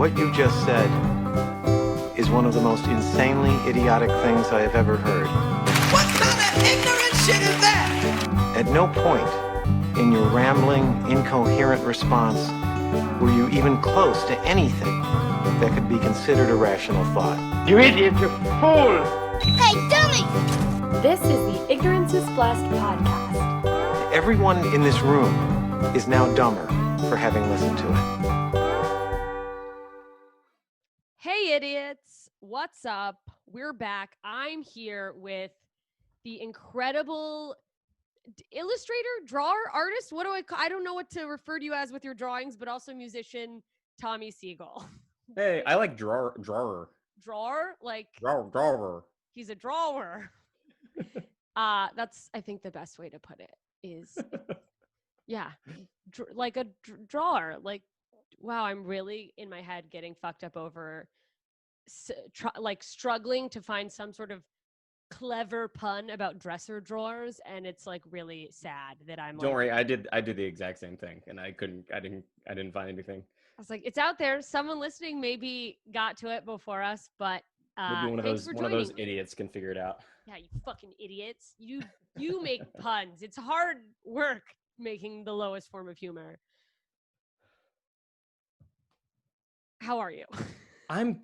What you just said is one of the most insanely idiotic things I have ever heard. What kind of ignorant shit is that? At no point in your rambling, incoherent response were you even close to anything that could be considered a rational thought. You idiot, you fool! Hey, dummy! This is the Ignorance is Blessed podcast. Everyone in this room is now dumber for having listened to it. Hey, idiots. What's up? We're back. I'm here with the incredible illustrator, drawer, artist. What do I don't know what to refer to you as with your drawings, but also musician, Tommy Siegel. Hey, I like drawer. Drawer? Like Drawer. he's a drawer. That's, I think, the best way to put it is, yeah, like a drawer. Like, wow, I'm really in my head getting fucked up over struggling to find some sort of clever pun about dresser drawers, and it's like really sad that I'm Don't worry, I did the exact same thing, and I didn't find anything. I was like, it's out there. Someone listening maybe got to it before us, but Maybe one of those idiots can figure it out. Yeah, you fucking idiots. You make puns. It's hard work making the lowest form of humor. How are you? I'm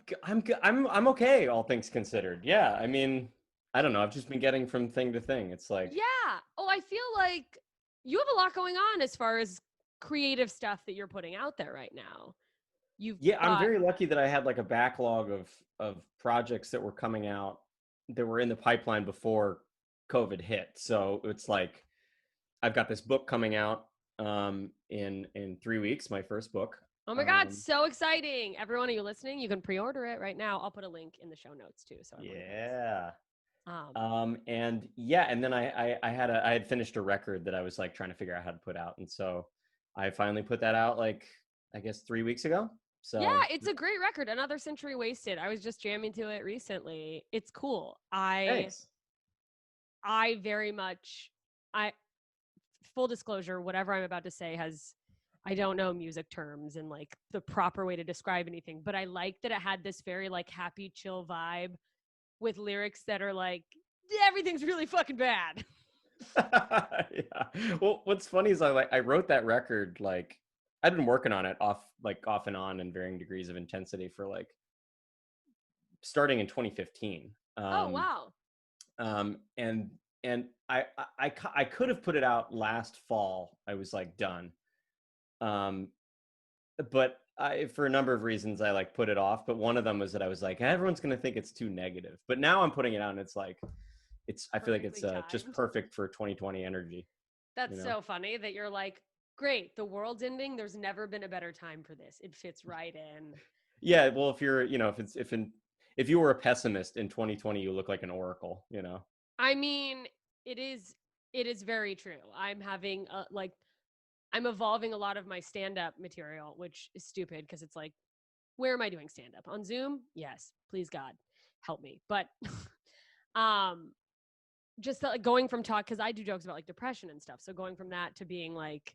okay, all things considered. Yeah, I mean, I don't know. I've just been getting from thing to thing. It's like, yeah. Oh, I feel like you have a lot going on as far as creative stuff that you're putting out there right now. I'm very lucky that I had like a backlog of projects that were coming out that were in the pipeline before COVID hit. So it's like I've got this book coming out in 3 weeks, my first book. Oh my God, so exciting. Everyone, are you listening? You can pre-order it right now. I'll put a link in the show notes too. So yeah. And then I had finished a record that I was like trying to figure out how to put out. And so I finally put that out like, I guess 3 weeks ago. So yeah, it's a great record. Another Century Wasted. I was just jamming to it recently. It's cool. Thanks. Full disclosure, whatever I'm about to say I don't know music terms and like the proper way to describe anything, but I like that it had this very like happy, chill vibe with lyrics that are like, everything's really fucking bad. Yeah. Well, what's funny is I wrote that record, like I've been working on it off and on in varying degrees of intensity for like starting in 2015. Oh, wow. And I could have put it out last fall. I was like done. But for a number of reasons, I like put it off. But one of them was that I was like, everyone's going to think it's too negative. But now I'm putting it out and it's like, I feel like it's just perfect for 2020 energy. That's so funny that you're like, great, the world's ending. There's never been a better time for this. It fits right in. Yeah. Well, if you're, if you were a pessimist in 2020, you look like an oracle, I mean, it is very true. I'm having I'm evolving a lot of my stand-up material, which is stupid because it's like, where am I doing stand-up? On Zoom? Yes, please God, help me. But just going from talk, because I do jokes about like depression and stuff. So going from that to being like,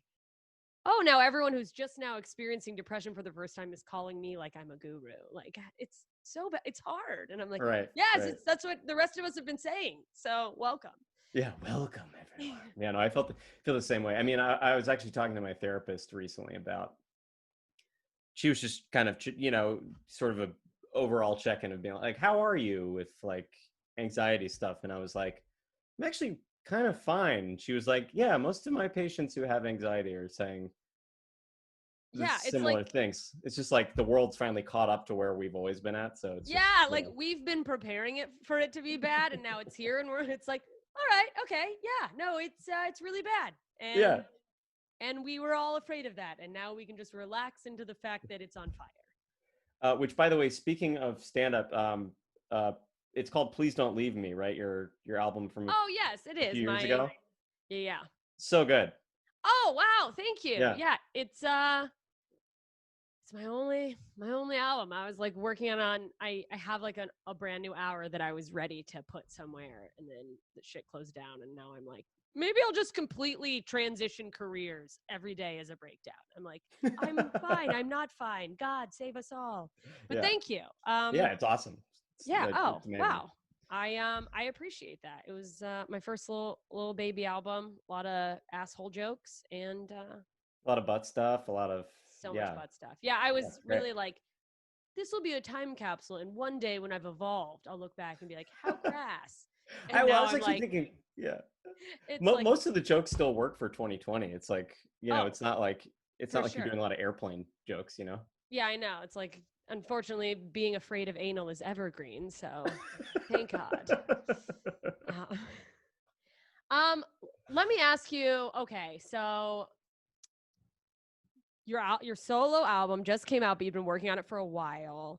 oh, now everyone who's just now experiencing depression for the first time is calling me like I'm a guru. Like, it's so bad. It's hard. And I'm like, right, yes, right. That's what the rest of us have been saying. So welcome. Yeah, welcome everyone. Yeah, no, I feel the same way. I mean, I was actually talking to my therapist recently about. She was just kind of, sort of a overall check-in of being like, "How are you with like anxiety stuff?" And I was like, "I'm actually kind of fine." And she was like, "Yeah, most of my patients who have anxiety are saying similar things. It's just like the world's finally caught up to where we've always been at." So it's we've been preparing for it to be bad, and now it's here, and it's like. All right. Okay. Yeah. No, it's really bad. And we were all afraid of that. And now we can just relax into the fact that it's on fire. Which, by the way, speaking of stand-up, it's called "Please Don't Leave Me," right? Your album from yes, it is. A few years ago. Yeah. So good. Oh wow! Thank you. Yeah. It's my only album. I was like working on I have like a brand new hour that I was ready to put somewhere, and then the shit closed down, and now I'm like Maybe I'll just completely transition careers every day as a breakdown. I'm like, I'm fine. I'm not fine. God save us all. But Yeah. thank you. Yeah, it's awesome. Yeah. Oh, it's amazing. wow. I appreciate that. It was my first little baby album. A lot of asshole jokes and A lot of butt stuff, a lot of so much butt stuff. Yeah, I was great. really like, this will be a time capsule, and one day when I've evolved, I'll look back and be like, how crass. And I now was I'm actually like, thinking, yeah. it's like, Most of the jokes still work for 2020. It's like, Oh, it's not like for you're sure. doing a lot of airplane jokes, you know? Yeah, I know. It's like, unfortunately, being afraid of anal is evergreen. So, thank God. Let me ask you. Okay, so your solo album just came out, but you've been working on it for a while.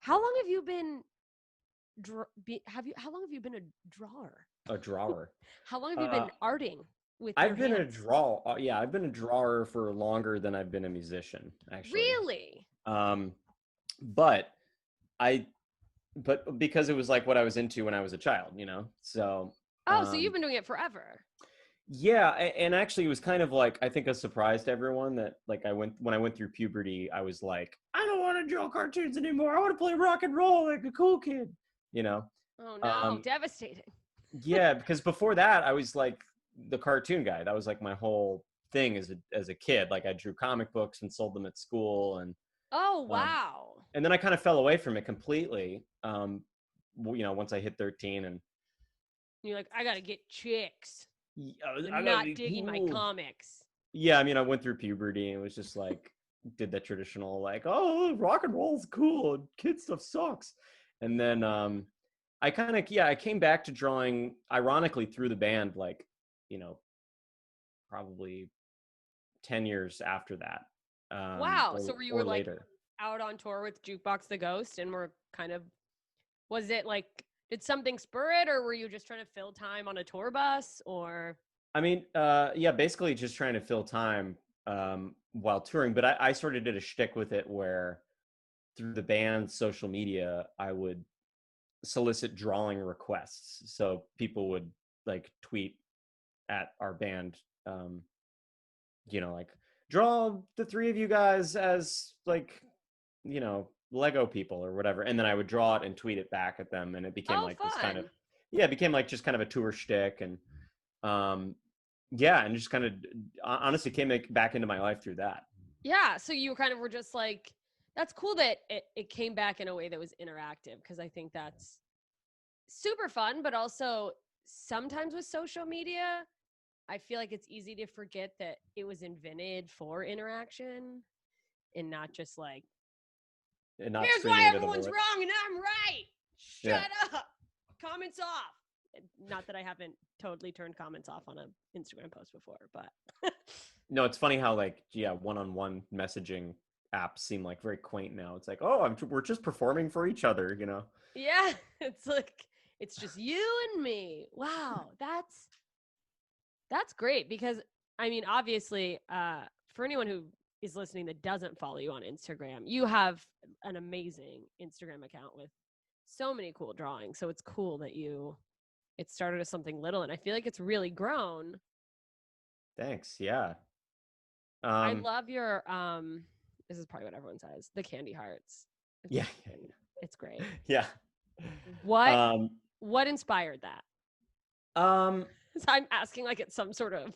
How long have you been? How long have you been a drawer? A drawer. How long have you been arting with your I've been hands? I've been a drawer for longer than I've been a musician, actually. Really? But because it was like what I was into when I was a child, you know? So So you've been doing it forever. yeah, and actually it was kind of like, I think, a surprise to everyone that, like, when I went through puberty, I was like, I don't want to draw cartoons anymore. I want to play rock and roll like a cool kid, you know? Oh no, devastating. Yeah, because before that I was like the cartoon guy. That was like my whole thing as a kid. Like, I drew comic books and sold them at school, and Oh wow. and then I kind of fell away from it completely. Once I hit 13, and You're like, I gotta get chicks. I I'm gotta not be digging my cool. comics. Yeah, I mean, I went through puberty and was just like, did that traditional, like, oh, rock and roll's cool and kid stuff sucks. And then I came back to drawing, ironically, through the band, like, probably 10 years after that. Wow. So you were like later. out on tour with Jukebox the Ghost, and were kind of, was it like, did something spur it, or were you just trying to fill time on a tour bus, or? I mean, basically just trying to fill time while touring. But I sort of did a shtick with it where, through the band's social media, I would solicit drawing requests. So people would like tweet at our band, like, draw the three of you guys as, like, Lego people or whatever. And then I would draw it and tweet it back at them. And it became this kind of, it became like just kind of a tour shtick. And and just kind of honestly came back into my life through that. Yeah. So you kind of were just like, that's cool that it came back in a way that was interactive, because I think that's super fun. But also, sometimes with social media, I feel like it's easy to forget that it was invented for interaction and not just like, And not here's screaming why into the everyone's void. wrong and I'm right. Shut up. Comments off. Not that I haven't totally turned comments off on an Instagram post before, but No, it's funny how, like, one-on-one messaging apps seem like very quaint now. It's like, oh, we're just performing for each other, you know? yeah, it's like, it's just you and me. Wow, that's great, because I mean, obviously, for anyone who is listening that doesn't follow you on Instagram, you have an amazing Instagram account with so many cool drawings. So it's cool that it started as something little, and I feel like it's really grown. Thanks. Yeah. I love your this is probably what everyone says, the candy hearts. Yeah. It's great. Yeah. What inspired that? So I'm asking like it's some sort of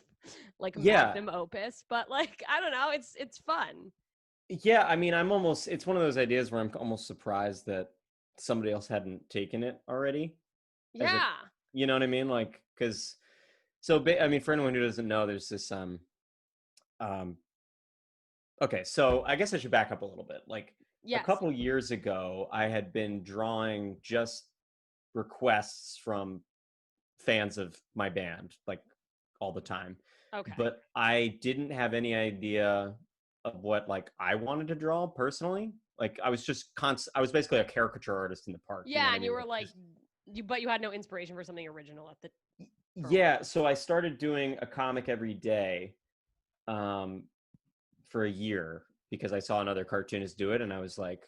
like magnum opus, but like, I don't know, it's fun. Yeah, I mean, it's one of those ideas where I'm almost surprised that somebody else hadn't taken it already. Yeah. You know what I mean? Like, because, I mean, for anyone who doesn't know, there's this, okay, so I guess I should back up a little bit. Like, yes. A couple years ago, I had been drawing just requests from fans of my band, like, all the time. Okay. But I didn't have any idea of what, like, I wanted to draw personally. Like, I was just I was basically a caricature artist in the park. Yeah, and you were like, but you had no inspiration for something original at the. Yeah, so I started doing a comic every day, for a year, because I saw another cartoonist do it, and I was like,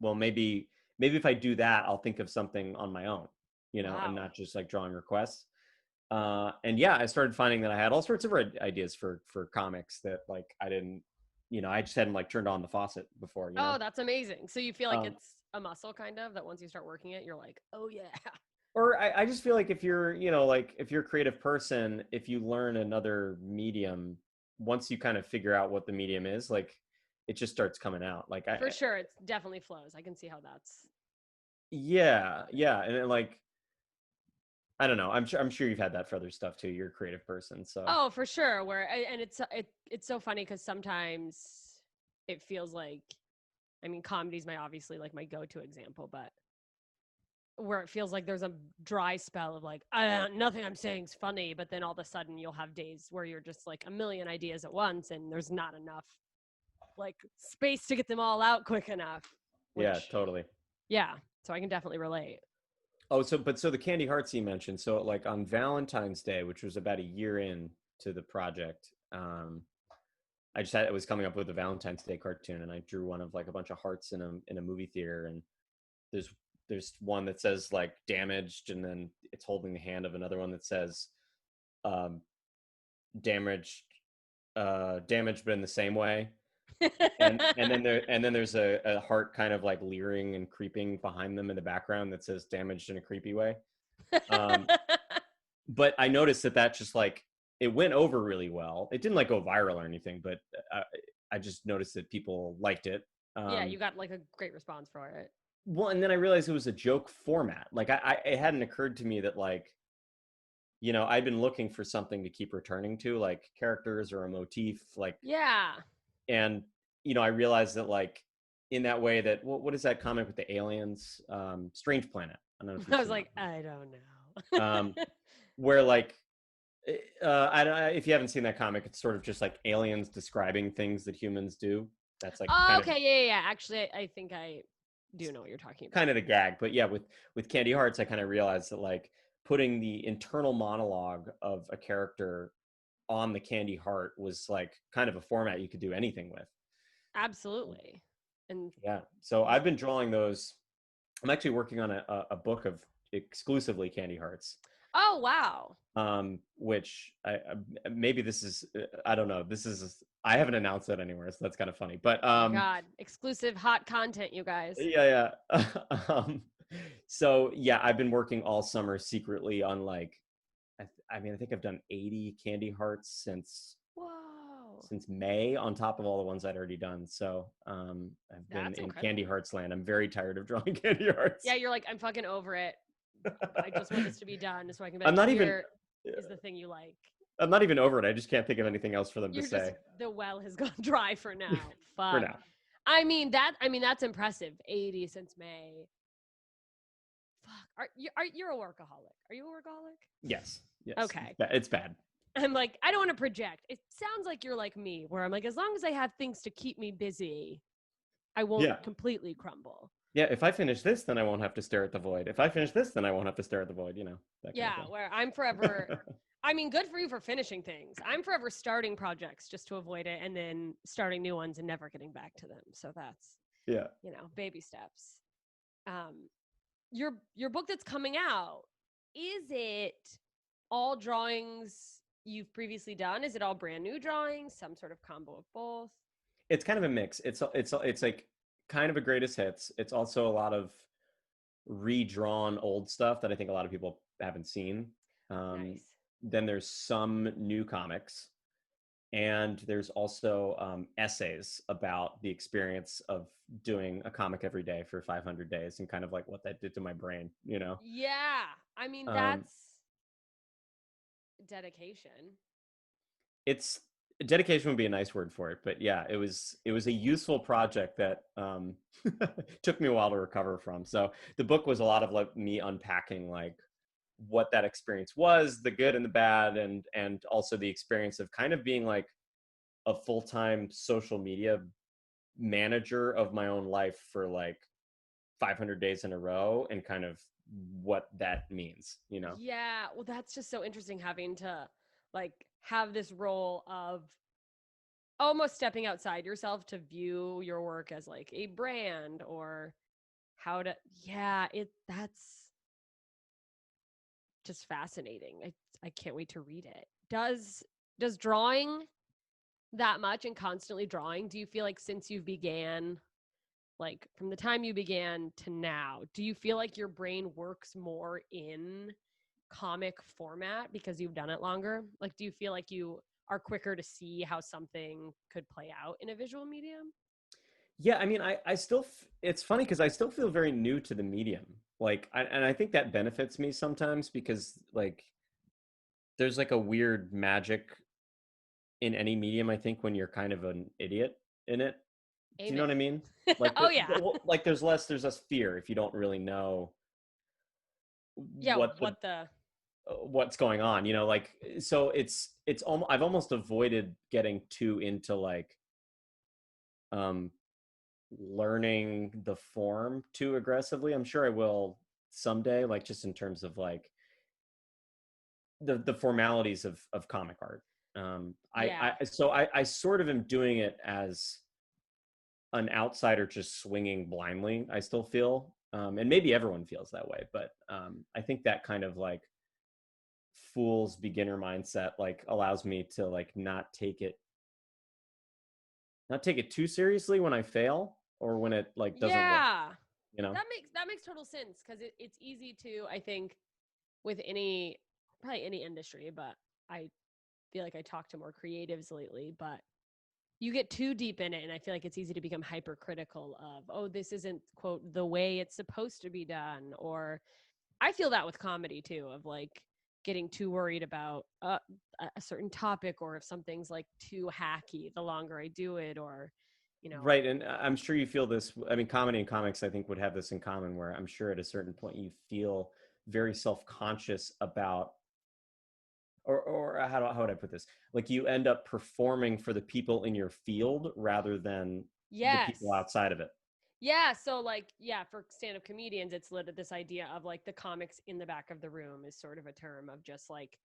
well, maybe if I do that, I'll think of something on my own, and not just like drawing requests. And yeah, I started finding that I had all sorts of ideas for comics that like I didn't, I just hadn't like turned on the faucet before, Oh, that's amazing. So you feel like Um, it's a muscle kind of that once you start working it, you're like, oh yeah. or I just feel like if you're, like if you're a creative person, if you learn another medium, once you kind of figure out what the medium is, like it just starts coming out. Like For sure, it's definitely flows. I can see how that's. yeah, and then, like I don't know. I'm sure you've had that for other stuff too. You're a creative person, so Oh, for sure. And it's so funny because sometimes it feels like, I mean, comedy's my obviously like my go-to example, but where it feels like there's a dry spell of like, nothing I'm saying is funny, but then all of a sudden you'll have days where you're just like a million ideas at once, and there's not enough like space to get them all out quick enough. yeah, Which, totally. yeah. So I can definitely relate. Oh, so the candy hearts you mentioned. So like on Valentine's Day, which was about a year in to the project, I was coming up with a Valentine's Day cartoon, and I drew one of like a bunch of hearts in a movie theater, and there's one that says like damaged, and then it's holding the hand of another one that says um, damaged, damaged, but in the same way. And then there's a heart kind of like leering and creeping behind them in the background that says damaged in a creepy way. Um, but I noticed that just like it went over really well. It didn't like go viral or anything, but I just noticed that people liked it. Yeah, you got like a great response for it. Well, and then I realized it was a joke format. Like it hadn't occurred to me that like, I'd been looking for something to keep returning to, like characters or a motif, like, Yeah. and I realized that like in that way that what is that comic with the aliens, Strange Planet? I don't know if you've I was seen like, that I don't one. know. Where like I don't if you haven't seen that comic, it's sort of just like aliens describing things that humans do. That's like Oh, kind okay, yeah. Actually, I think I do know what you're talking of about. the gag. But yeah, with Candy Hearts, I kind of realized that like putting the internal monologue of a character on the candy heart was like kind of a format you could do anything with. Absolutely. And Yeah. So I've been drawing those. I'm actually working on a book of exclusively candy hearts. oh wow. Which maybe this is I don't know. I haven't announced that anywhere, so that's kind of funny. But Oh my God. Exclusive hot content, you guys. yeah. um, so yeah, I've been working all summer secretly on like I mean I think I've done 80 candy hearts Whoa. since May, on top of all the ones I'd already done. So I've been That's in incredible. Candy Hearts land. I'm very tired of drawing Candy Hearts. Yeah, you're like, I'm fucking over it. I just want this to be done so I can be I'm like, not even here is the thing you like. I'm not even over it. I just can't think of anything else for them You're to just say the well has gone dry for now. Fuck. for now. I mean that's impressive. 80 since May. Fuck. You're a workaholic. Are you a workaholic? Yes. Okay. It's bad. I'm like, I don't want to project. It sounds like you're like me, where I'm like, as long as I have things to keep me busy, I won't completely crumble. Yeah, if I finish this, then I won't have to stare at the void. If I finish this, then I won't have to stare at the void, that kind of thing. Where I'm forever I mean, good for you for finishing things. I'm forever starting projects just to avoid it and then starting new ones and never getting back to them. So that's Yeah. baby steps. Your book that's coming out, is it all drawings you've previously done? Is it all brand new drawings, some sort of combo of both? It's kind of a mix. It's like kind of a greatest hits. It's also a lot of redrawn old stuff that I think a lot of people haven't seen. Nice. Then there's some new comics, and there's also essays about the experience of doing a comic every day for 500 days and kind of like what that did to my brain. Yeah. I mean, that's dedication. It's dedication would be a nice word for it, but yeah, it was a useful project that took me a while to recover from. So the book was a lot of like me unpacking like what that experience was, the good and the bad, and also the experience of kind of being like a full-time social media manager of my own life for like 500 days in a row, and kind of what that means. Yeah, well, that's just so interesting having to like have this role of almost stepping outside yourself to view your work as like a brand, or how to that's just fascinating. I can't wait to read it. Does drawing that much and constantly drawing, do you feel like since you began, like from the time you began to now, do you feel like your brain works more in comic format because you've done it longer? Like, do you feel like you are quicker to see how something could play out in a visual medium? Yeah, I mean, I still, it's funny because I still feel very new to the medium. Like, and I think that benefits me sometimes because like there's like a weird magic in any medium, I think, when you're kind of an idiot in it. Do you know what I Amen. mean? Like, Oh yeah. like there's less fear if you don't really know Yeah, what the what the what's going on. You know, like so it's almost I've almost avoided getting too into like um learning the form too aggressively. I'm sure I will someday, like just in terms of like the formalities of comic art. yeah. I sort of am doing it as an outsider just swinging blindly. I still feel, and maybe everyone feels that way, but I think that kind of like fool's beginner mindset like allows me to like not take it too seriously when I fail or when it like doesn't work. Yeah. You know? That makes total sense because it's easy to, I think, with any probably any industry, but I feel like I talk to more creatives lately, but you get too deep in it and I feel like it's easy to become hypercritical of, oh, this isn't quote the way it's supposed to be done. Or I feel that with comedy too, of like getting too worried about a certain topic, or if something's like too hacky the longer I do it, or you know. Right, and I'm sure you feel this. I mean, comedy and comics, I think, would have this in common, where I'm sure at a certain point you feel very self-conscious about, or how would I put this? Like you end up performing for the people in your field rather than the people Yes. outside of it. Yeah, so like yeah, for stand-up comedians, it's lit this idea of like the comics in the back of the room is sort of a term of just like,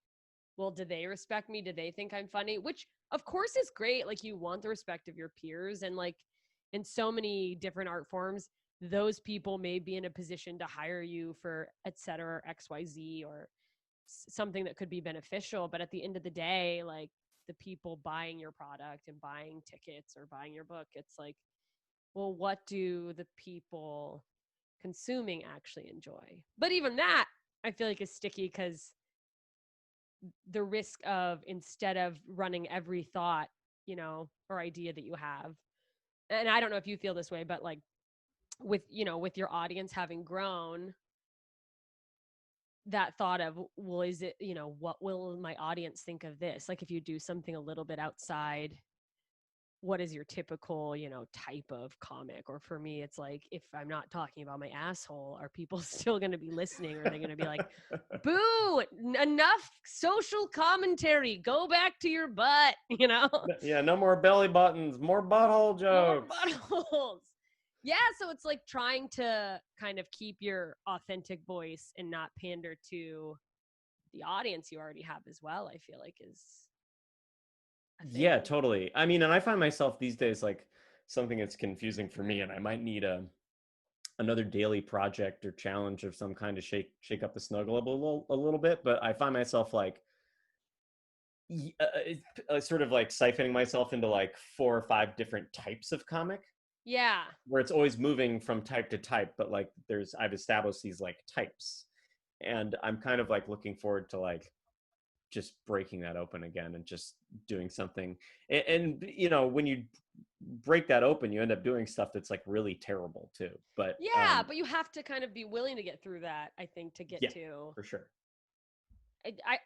well, do they respect me? Do they think I'm funny? Which of course is great. Like you want the respect of your peers, and like in so many different art forms, those people may be in a position to hire you for et cetera, XYZ, or something that could be beneficial. But at the end of the day, like the people buying your product and buying tickets or buying your book, it's like, well, what do the people consuming actually enjoy? But even that, I feel like is sticky because the risk of, instead of running every thought, or idea that you have, and I don't know if you feel this way, but like with your audience having grown, that thought of, well, is it, what will my audience think of this? Like if you do something a little bit outside, what is your typical, type of comic? Or for me, it's like, if I'm not talking about my asshole, are people still going to be listening? Or are they going to be like, boo, enough social commentary, go back to your butt, Yeah, no more belly buttons, more butthole more jokes. buttholes. Yeah, so it's like trying to kind of keep your authentic voice and not pander to the audience you already have as well, I feel like is a Yeah, thing. totally. I mean, and I find myself these days like something that's confusing for me, and I might need another daily project or challenge of some kind to shake up the snuggle a little bit. But I find myself like sort of like siphoning myself into like 4 or 5 different types of comic, Yeah. where it's always moving from type to type. But like I've established these like types, and I'm kind of like looking forward to like just breaking that open again and just doing something. And when you break that open, you end up doing stuff that's like really terrible too. But Yeah, but you have to kind of be willing to get through that, I think, to get yeah, to for sure. I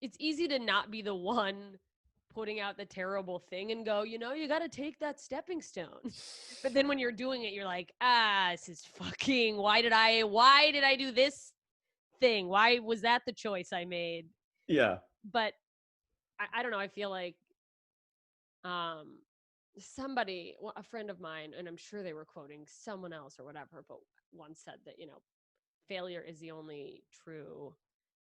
it's easy to not be the one putting out the terrible thing and go, you got to take that stepping stone. But then when you're doing it, you're like, this is fucking, why did I do this thing? Why was that the choice I made? Yeah. But I don't know. I feel like um, somebody, a friend of mine, and I'm sure they were quoting someone else or whatever, but once said that, failure is the only true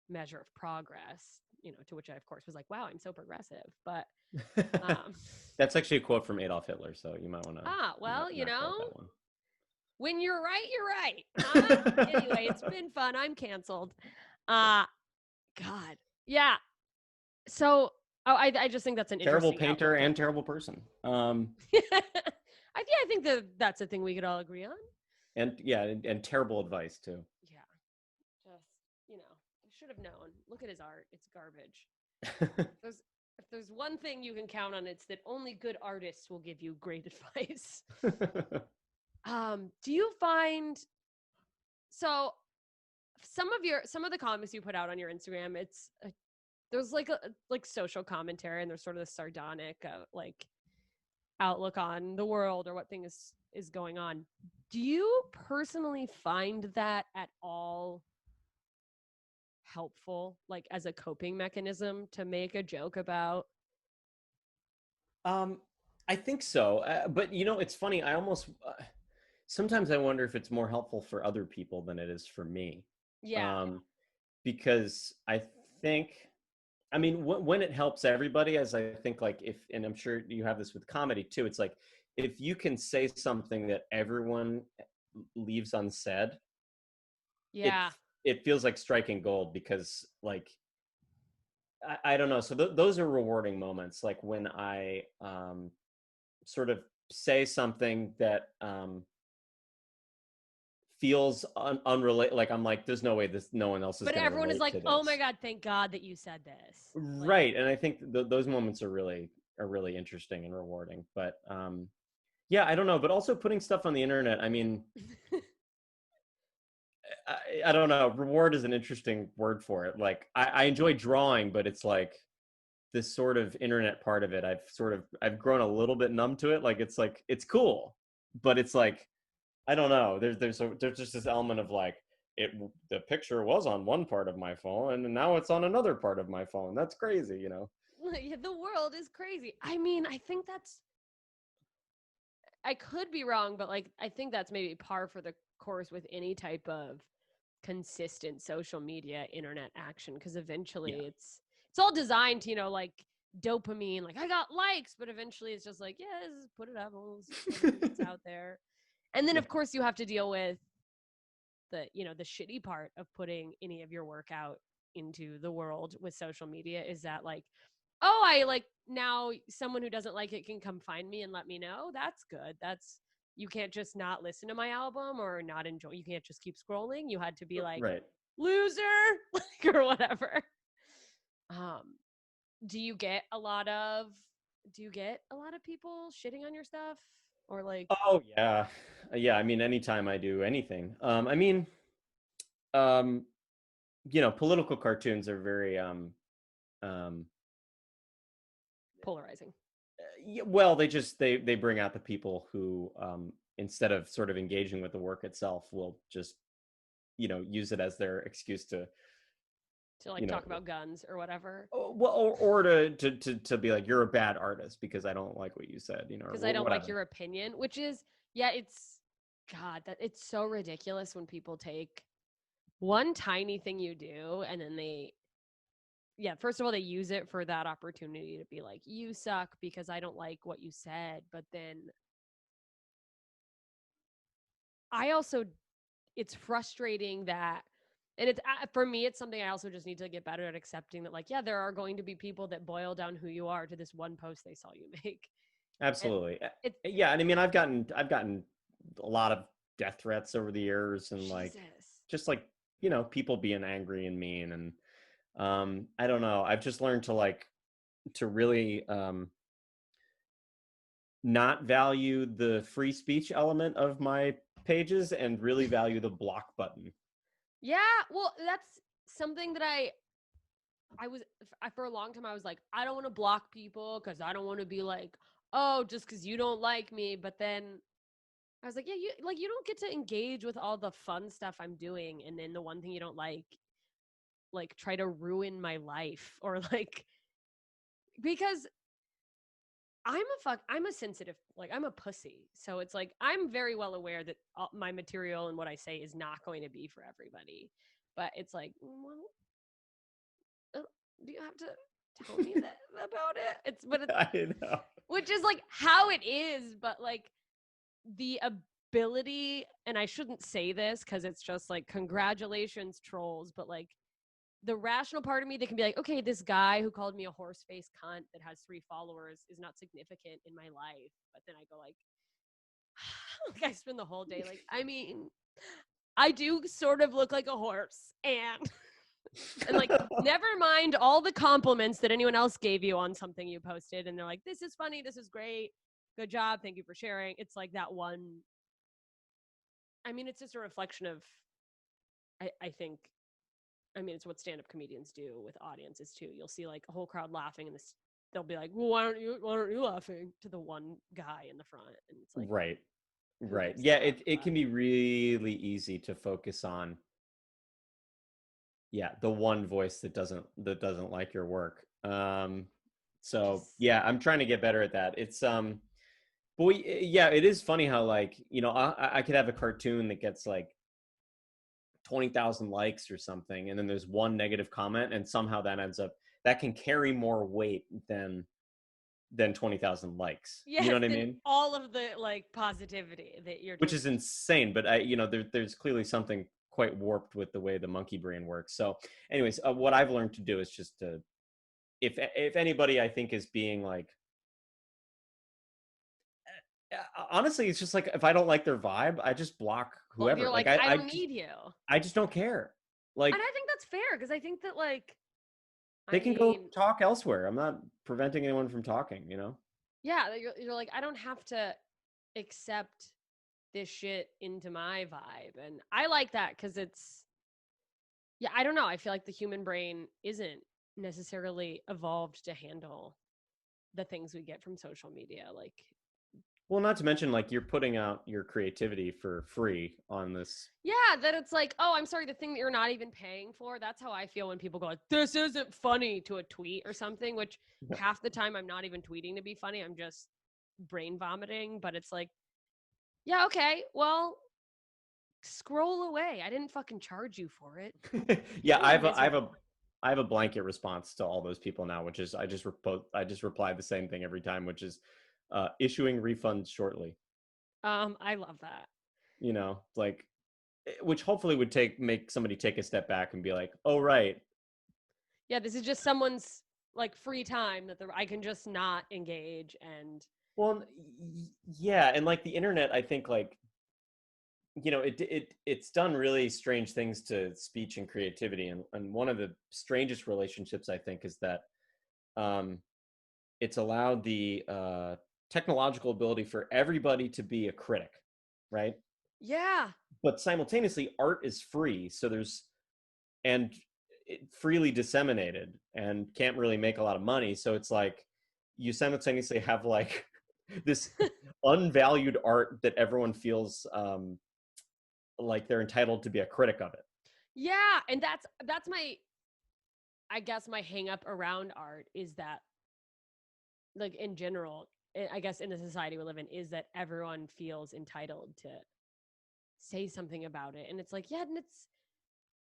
measure of progress, to which I, of course, was like, wow, I'm so progressive. But That's actually a quote from Adolf Hitler, so you might want to well, not quote that one. when you're right, you're right. Huh? Anyway, it's been fun. I'm canceled. God. Yeah. So I just think that's an Terrible interesting painter outlook and at- terrible person. I think that's a thing we could all agree on. And terrible advice too. Yeah. Just, I should have known. Look at his art. It's garbage. If there's one thing you can count on, it's that only good artists will give you great advice. Do you find so some of the comments you put out on your Instagram, there's like a social commentary, and there's sort of the sardonic like outlook on the world or what thing is going on. Do you personally find that at all helpful, like as a coping mechanism to make a joke about? I think so, but it's funny. I almost sometimes I wonder if it's more helpful for other people than it is for me. Yeah. Because I think, I mean, when it helps everybody, as I think, like and I'm sure you have this with comedy too. It's like if you can say something that everyone leaves unsaid, Yeah. it feels like striking gold, because like I don't know. So those are rewarding moments, like when I sort of say something that feels unrelated. Like I'm like, there's no way no one else is. But gonna everyone is relate like, to "Oh my this." God, thank God that you said this." Like, Right, and I think those moments are really interesting and rewarding. But yeah, I don't know. But also putting stuff on the internet. I mean, I don't know. Reward is an interesting word for it. Like I enjoy drawing, but it's like this sort of internet part of it. I've grown a little bit numb to it. Like it's cool, but it's like I don't know. There's just this element of like the picture was on one part of my phone and now it's on another part of my phone. That's crazy, the world is crazy. I mean, I could be wrong, but like I think that's maybe par for the course with any type of consistent social media internet action, because eventually Yeah. it's all designed to, like dopamine, like I got likes, but eventually it's just like, yeah, just put it up, it's out there. And then Yeah. of course you have to deal with the shitty part of putting any of your work out into the world with social media, is that like, oh, I like now someone who doesn't like it can come find me and let me know. That's good. You can't just not listen to my album or not enjoy. You can't just keep scrolling. You had to be like, Right. loser, like, or whatever. Do you get a lot of people shitting on your stuff, or like? Oh yeah. Yeah, I mean anytime I do anything. I mean um political cartoons are very um Polarizing. yeah, well, they bring out the people who instead of sort of engaging with the work itself will just use it as their excuse to Like talk about guns or whatever. well, or to be like, you're a bad artist because I don't like what you said, Because or I don't whatever. like your opinion, which is, yeah, it's, God, that it's so ridiculous when people take one tiny thing you do and then first of all, they use it for that opportunity to be like, you suck because I don't like what you said. But then it's frustrating that, and it's for me, it's something I also just need to get better at accepting, that like, yeah, there are going to be people that boil down who you are to this one post they saw you make. Absolutely. It's Yeah, and I mean I've gotten a lot of death threats over the years, and like Jesus. just like people being angry and mean, and I don't know, I've just learned to really not value the free speech element of my pages and really value the block button. Yeah, well, that's something that for a long time I was like, I don't want to block people because I don't want to be like, oh, just because you don't like me. But then I was like, yeah, you don't get to engage with all the fun stuff I'm doing, and then the one thing you don't like try to ruin my life, or like, because I'm a sensitive, like I'm a pussy. So it's like, I'm very well aware that my material and what I say is not going to be for everybody. But it's like, well, do you have to tell me that about it? I know. Which is like how it is, but like the ability, and I shouldn't say this because it's just like, congratulations, trolls, but like the rational part of me that can be like, okay, this guy who called me a horse-faced cunt that has 3 followers is not significant in my life. But then I go like, like I spend the whole day like, I mean, I do sort of look like a horse, and like, never mind all the compliments that anyone else gave you on something you posted, and they're like, this is funny, this is great, good job, thank you for sharing. It's like that one. I mean, it's just a reflection of, I think, I mean, it's what stand-up comedians do with audiences too. You'll see like a whole crowd laughing, and this they'll be like, well, why aren't you laughing, to the one guy in the front, and it's like, Right. who Right. gives a Yeah, fuck? it But can be really easy to focus on, yeah, the one voice that doesn't like your work. So just yeah, I'm trying to get better at that. It's boy, yeah, it is funny how, like, I could have a cartoon that gets like 20,000 likes or something, and then there's one negative comment, and somehow that can carry more weight than 20,000 likes. yes, You know what I then mean? all of the like positivity that you're Which just is insane, but there's clearly something quite warped with the way the monkey brain works. So anyways, what I've learned to do is just to, if anybody I think is being like, honestly, it's just like, if I don't like their vibe, I just block well, you're whoever. Like like, I don't need you. I just don't care. And Like, I think that's fair, because I think that, like, they I can go mean, talk elsewhere. I'm not preventing anyone from talking. yeah, that you're like, I don't have to accept this shit into my vibe. And I like that, because it's, yeah, I don't know. I feel like the human brain isn't necessarily evolved to handle the things we get from social media. Like, Well, not to mention, like, you're putting out your creativity for free on this. yeah, that it's like, oh, I'm sorry, the thing that you're not even paying for. That's how I feel when people go like, this isn't funny, to a tweet or something, which half the time I'm not even tweeting to be funny. I'm just brain vomiting. But it's like, yeah, okay, well, scroll away. I didn't fucking charge you for it. Yeah, You're miserable. I have a blanket response to all those people now, which is I just reply the same thing every time, which is issuing refunds shortly. I love that. Like, which hopefully would make somebody take a step back and be like, oh right. Yeah, this is just someone's like free time that I can just not engage. And Well, yeah, and like the internet, I think, like, it's done really strange things to speech and creativity, and one of the strangest relationships, I think, is that um, it's allowed the technological ability for everybody to be a critic, right? yeah, But simultaneously, art is free, and freely disseminated, and can't really make a lot of money. So it's like you simultaneously have like this unvalued art that everyone feels like they're entitled to be a critic of it. yeah, and that's my, I guess my hang up around art is that, like, in general, I guess in the society we live in, is that everyone feels entitled to say something about it. And it's like, yeah, and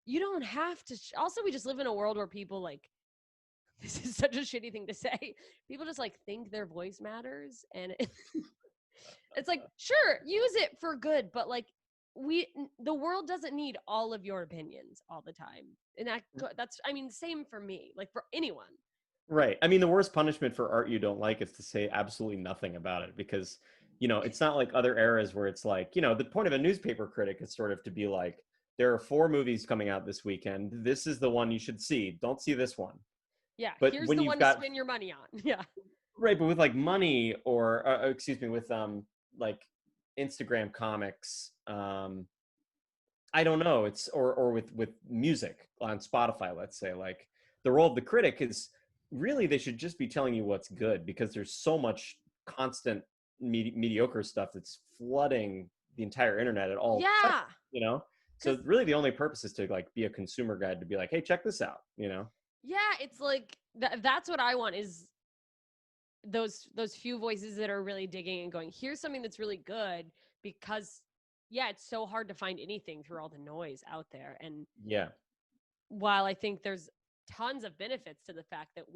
you don't have to. Also, we just live in a world where people like, this is such a shitty thing to say. People just like think their voice matters, and it's like, sure, use it for good, but like, the world doesn't need all of your opinions all the time. And that's, I mean, same for me, like for anyone. Right. I mean, the worst punishment for art you don't like is to say absolutely nothing about it, because, it's not like other eras where it's like, the point of a newspaper critic is sort of to be like, there are 4 movies coming out this weekend. This is the one you should see. Don't see this one. Yeah, But here's when the you've one to got, spend your money on. Yeah. right, but with like money, or excuse me, with like Instagram comics, I don't know. It's, or with music on Spotify, let's say, like, the role of the critic is really, they should just be telling you what's good, because there's so much constant mediocre stuff that's flooding the entire internet at all Yeah. seconds. So really the only purpose is to like be a consumer guide, to be like, hey, check this out. Yeah, it's like that's what I want, is those few voices that are really digging and going, here's something that's really good. Because yeah, it's so hard to find anything through all the noise out there. And Yeah. while I think there's tons of benefits to the fact that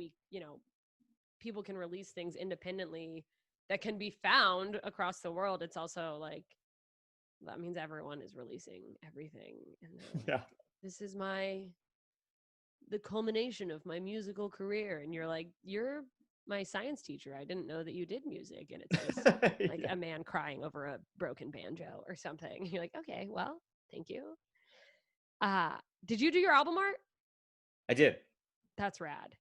people can release things independently that can be found across the world, it's also like, that means everyone is releasing everything, and they're like, Yeah. this is my the culmination of my musical career. And you're like, you're my science teacher. I didn't know that you did music. And it's just like Yeah. a man crying over a broken banjo or something. You're like, okay, well, thank you. Did you do your album art? I did. That's rad.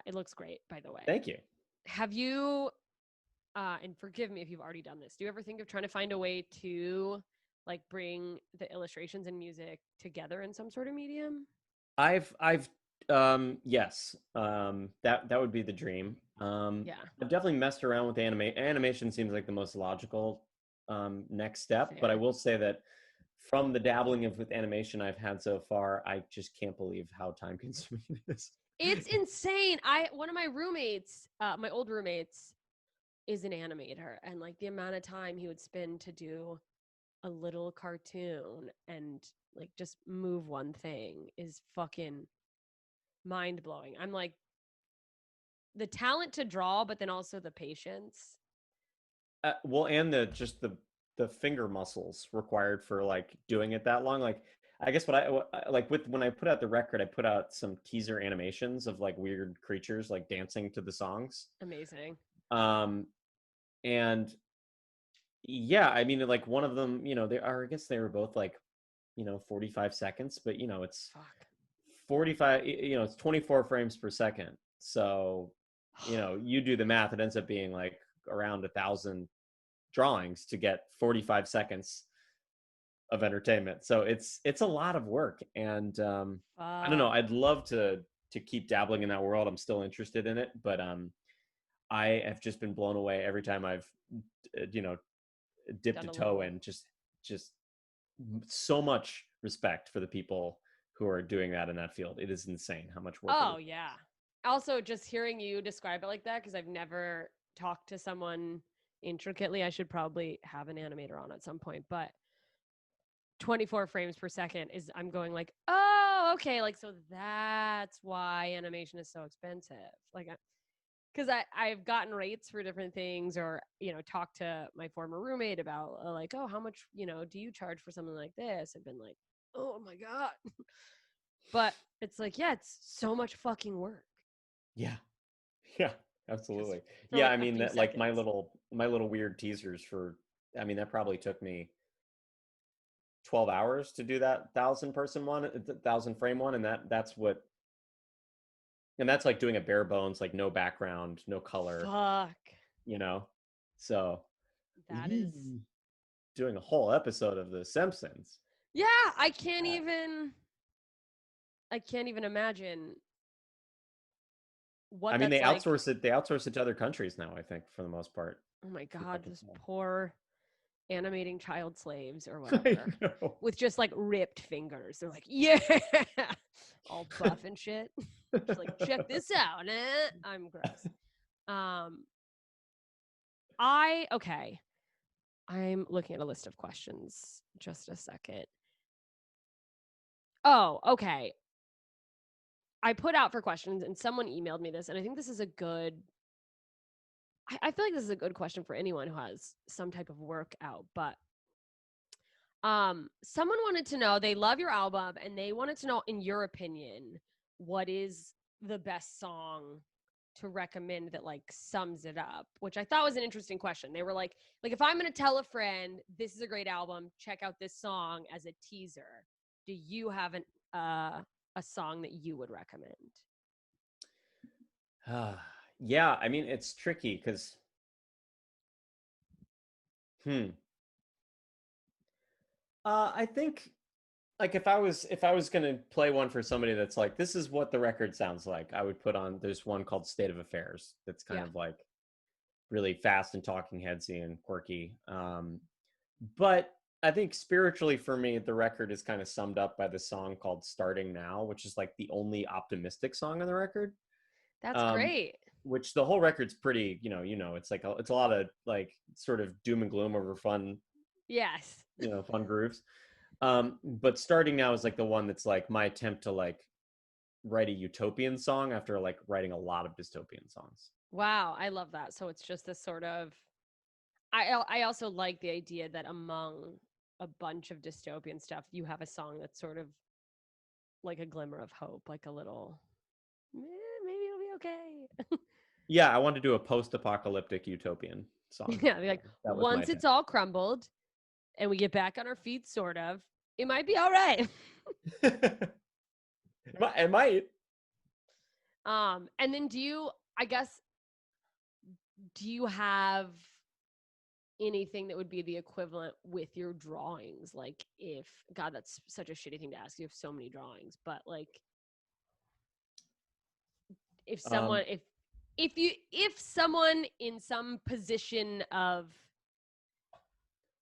It looks great, by the way. Thank you. Have you, and forgive me if you've already done this, do you ever think of trying to find a way to like bring the illustrations and music together in some sort of medium? I've yes. That would be the dream. Yeah. I've definitely messed around with animation seems like the most logical next step, but I Fair. will say that from the dabbling of with animation I've had so far, I just can't believe how time consuming it is. It's insane. One of my roommates, my old roommates, is an animator, and like the amount of time he would spend to do a little cartoon and like just move one thing is fucking mind blowing. I'm like, the talent to draw, but then also the patience. Well, and the finger muscles required for like doing it that long. Like I guess like with when I put out the record, I put out some teaser animations of like weird creatures like dancing to the songs. Amazing. And yeah, I mean, like one of them, they are. I guess they were both like, 45 seconds, but it's Fuck. 45. It's 24 frames per second. So, you do the math. It ends up being like around 1,000 drawings to get 45 seconds of entertainment. So it's a lot of work, and I don't know. Fuck. I'd love to keep dabbling in that world. I'm still interested in it, but I have just been blown away every time I've dipped Done a a toe little. in. Just so much respect for the people who are doing that in that field. It is insane how much work it Oh is. yeah. Also, just hearing you describe it like that, because I've never talked to someone intricately. I should probably have an animator on at some point, but 24 frames per second is I'm going like, oh, okay, like so that's why animation is so expensive. Like because I've gotten rates for different things, or talked to my former roommate about like, oh, how much do you charge for something like this? I've been like, oh my god. But it's like, yeah, it's so much fucking work. Yeah. Yeah, Just absolutely. for Yeah, like I a mean few that like my seconds. little weird teasers for I mean that probably took me 12 hours to do that 1,000 person one, 1,000 frame one, and that's like doing a bare bones, like no background, no color, Fuck. you know. So That is, doing a whole episode of The Simpsons. yeah, Yeah. I can't even imagine I what mean, they that's like. outsource it. They outsource it to other countries now. I think for the most part. Oh my From what I god, can just tell. poor animating child slaves or I whatever know. with just like ripped fingers. They're like, yeah, all buff and shit. Just like, check this out. I'm gross. Um, okay. I'm looking at a list of questions. Just a second. Oh, okay. I put out for questions and someone emailed me this, and I think this is a good. I feel like this is a good question for anyone who has some type of work out, but someone wanted to know, they love your album and they wanted to know, in your opinion, what is the best song to recommend that like sums it up, which I thought was an interesting question. They were like if I'm going to tell a friend this is a great album, check out this song as a teaser, do you have a song that you would recommend? Yeah, I mean it's tricky because hmm. I think like if I was gonna play one for somebody that's like this is what the record sounds like, I would put on there's one called State of Affairs that's kind Yeah. of like really fast and talking headsy and quirky. But I think spiritually for me, the record is kind of summed up by the song called Starting Now, which is like the only optimistic song on the record. That's Um, great. which the whole record's pretty, it's like it's a lot of like sort of doom and gloom over fun, Yes. fun grooves. But Starting Now is like the one that's like my attempt to like write a utopian song after like writing a lot of dystopian songs. Wow, I love that. So it's just this sort of, I also like the idea that among a bunch of dystopian stuff, you have a song that's sort of like a glimmer of hope, like a little, maybe it'll be okay. Yeah, I wanted to do a post-apocalyptic utopian song. Yeah, be like, That was my once it's all crumbled and we get back on our feet, sort of, it might be all right. pick. It might. And then I guess, do you have anything that would be the equivalent with your drawings? Like, if, God, that's such a shitty thing to ask. You have so many drawings, but like, if someone, Um, if someone in some position of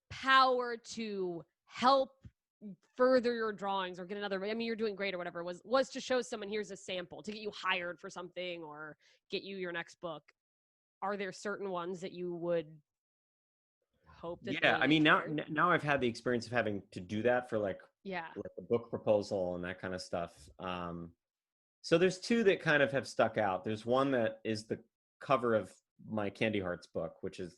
power to help further your drawings or get another, I mean, you're doing great or whatever, was to show someone, here's a sample to get you hired for something or get you your next book, are there certain ones that you would hope that yeah, I they mean, cared? now I've had the experience of having to do that for Yeah. like a book proposal and that kind of stuff. So there's two that kind of have stuck out. There's one that is the cover of my Candy Hearts book, which is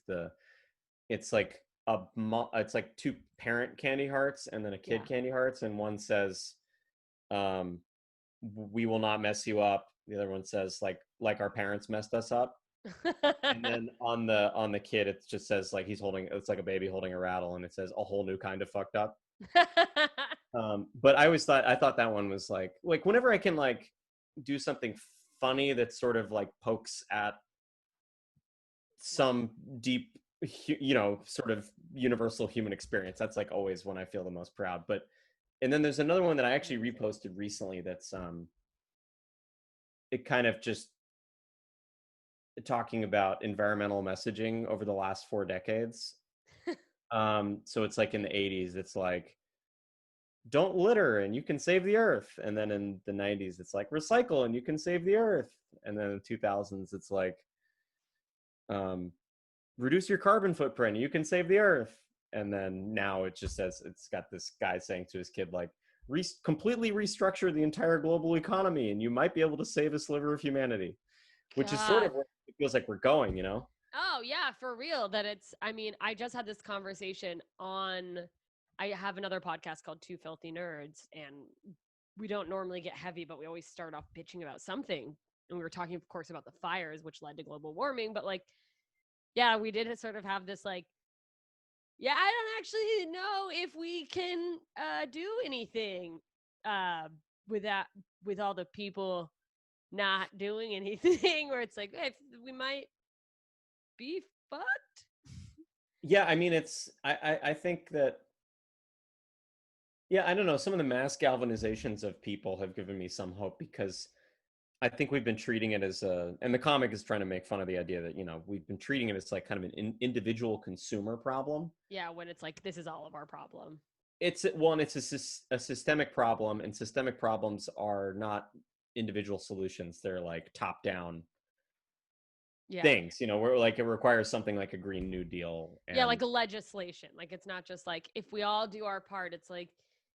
it's like it's like two parent Candy Hearts and then a kid Yeah. Candy Hearts, and one says, "We will not mess you up." The other one says, "Like our parents messed us up." And then on the kid, it just says like it's like a baby holding a rattle, and it says a whole new kind of fucked up. But I thought that one was like whenever I can like do something funny that sort of like pokes at some deep, sort of universal human experience, that's like always when I feel the most proud. And then there's another one that I actually reposted recently that's it kind of just talking about environmental messaging over the last 4 decades. So it's like in the 80s, it's like, don't litter and you can save the earth. And then in the 90s, it's like, recycle and you can save the earth. And then in the 2000s, it's like, reduce your carbon footprint, you can save the earth. And then now it just says, it's got this guy saying to his kid, like, completely restructure the entire global economy and you might be able to save a sliver of humanity, which is sort of God. where it feels like we're going, you know? Oh yeah, for real. I mean, I just had this conversation I have another podcast called Two Filthy Nerds, and we don't normally get heavy, but we always start off bitching about something. And we were talking, of course, about the fires, which led to global warming. But like, yeah, we did sort of have this like, yeah, I don't actually know if we can do anything with that, with all the people not doing anything, where it's like, hey, we might be fucked. Yeah, I mean, I think that, yeah, I don't know. Some of the mass galvanizations of people have given me some hope because I think we've been treating it and the comic is trying to make fun of the idea that, we've been treating it as like kind of an individual consumer problem. Yeah, when it's like, this is all of our problem. It's a systemic problem, and systemic problems are not individual solutions. They're like top down things, where like it requires something like a Green New Deal. Yeah, like a legislation. Like, it's not just like, if we all do our part, it's like,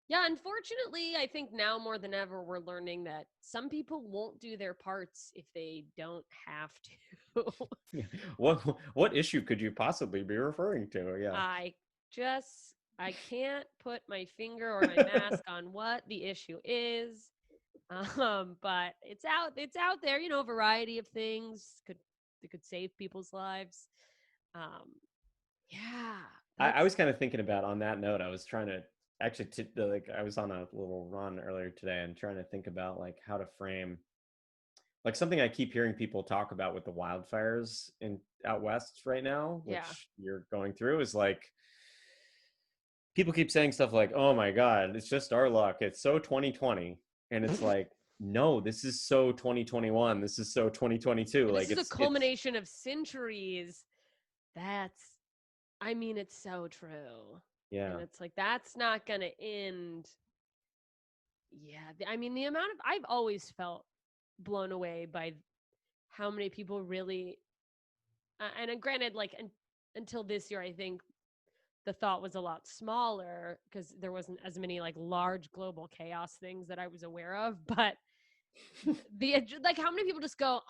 yeah, unfortunately, I think now more than ever, we're learning that some people won't do their parts if they don't have to. What issue could you possibly be referring to? Yeah. I can't put my finger or my mask on what the issue is. But it's out there, a variety of things that could save people's lives. Yeah. I was kind of thinking about, on that note, I was trying to actually I was on a little run earlier today and trying to think about like how to frame like something I keep hearing people talk about with the wildfires out west right now, which you're going through, is like people keep saying stuff like, oh my God, it's just our luck. It's so 2020. And it's like, no, this is so 2021. This is so 2022. This like is a culmination of centuries. I mean, it's so true. Yeah. And it's like, that's not going to end. Yeah. I mean, I've always felt blown away by how many people really, and granted, like until this year, I think the thought was a lot smaller because there wasn't as many like large global chaos things that I was aware of. But like how many people just go,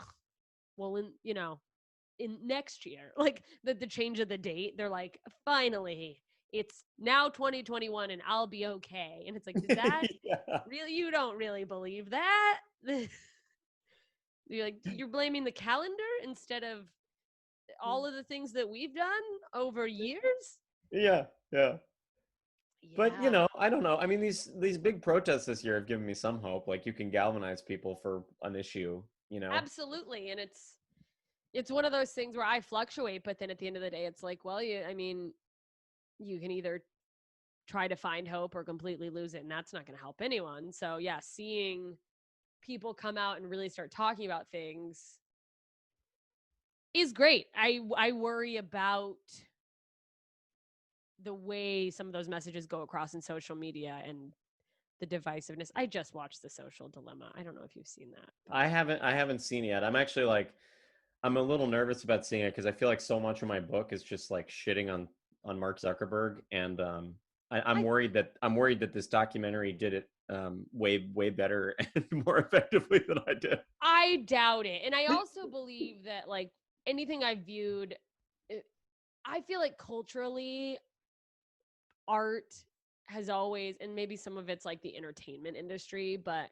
well, in next year, like the change of the date, they're like, finally, it's now 2021 and I'll be okay. And it's like, is that Yeah. really, you don't really believe that? You're like, you're blaming the calendar instead of all of the things that we've done over years? Yeah. Yeah. But Yeah, I don't know. I mean, these big protests this year have given me some hope. Like you can galvanize people for an issue. absolutely. And it's one of those things where I fluctuate, but then at the end of the day, it's like, well, I mean, you can either try to find hope or completely lose it, and that's not going to help anyone. So yeah, seeing people come out and really start talking about things is great. I worry about the way some of those messages go across in social media and the divisiveness. I just watched The Social Dilemma. I don't know if you've seen that. I haven't seen it yet. I'm actually like I'm a little nervous about seeing it because I feel like so much of my book is just like shitting on Mark Zuckerberg, and I'm I worried that this documentary did it way better and more effectively than I did. I doubt it. And I also believe that like anything I viewed, I feel like culturally art has always, and maybe some of it's like the entertainment industry, but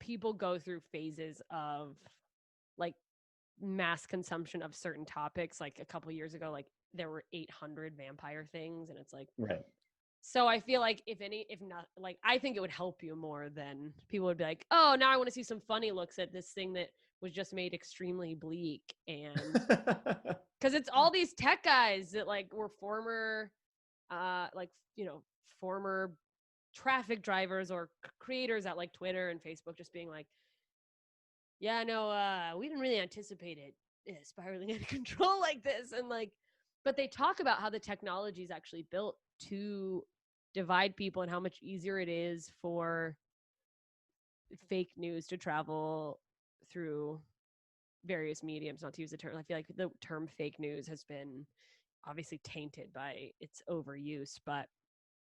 people go through phases of like mass consumption of certain topics. Like a couple years ago, like there were 800 vampire things, and it's like, Right. so I feel like if not, like I think it would help you more than people would be like, oh, now I want to see some funny looks at this thing that was just made extremely bleak. And because it's all these tech guys that like were former like former traffic drivers or creators at like Twitter and Facebook, just being like, yeah, no, we didn't really anticipate it spiraling out of control like this. And like, but they talk about how the technology is actually built to divide people and how much easier it is for fake news to travel through various mediums. Not to use the term, I feel like the term fake news has been obviously tainted by its overuse, but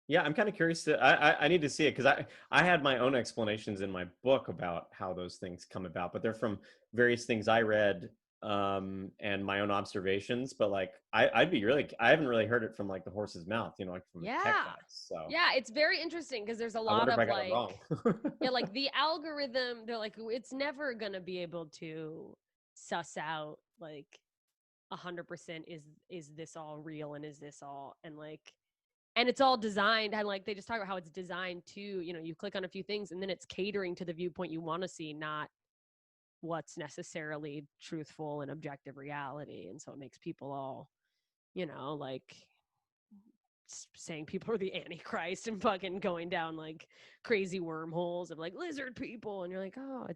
Yeah, I'm kind of curious I need to see it because I had my own explanations in my book about how those things come about, but they're from various things I read and my own observations. But like I haven't really heard it from like the horse's mouth, like from a tech yeah. guy. So Yeah, it's very interesting because there's a I lot wonder if of I got it like, wrong. yeah, like the algorithm, they're like, it's never going to be able to suss out like 100% is this all real and is this all, and like, and it's all designed, and like they just talk about how it's designed to, you click on a few things and then it's catering to the viewpoint you want to see, not what's necessarily truthful and objective reality. And so it makes people all, like saying people are the Antichrist and fucking going down like crazy wormholes of like lizard people. And you're like, oh,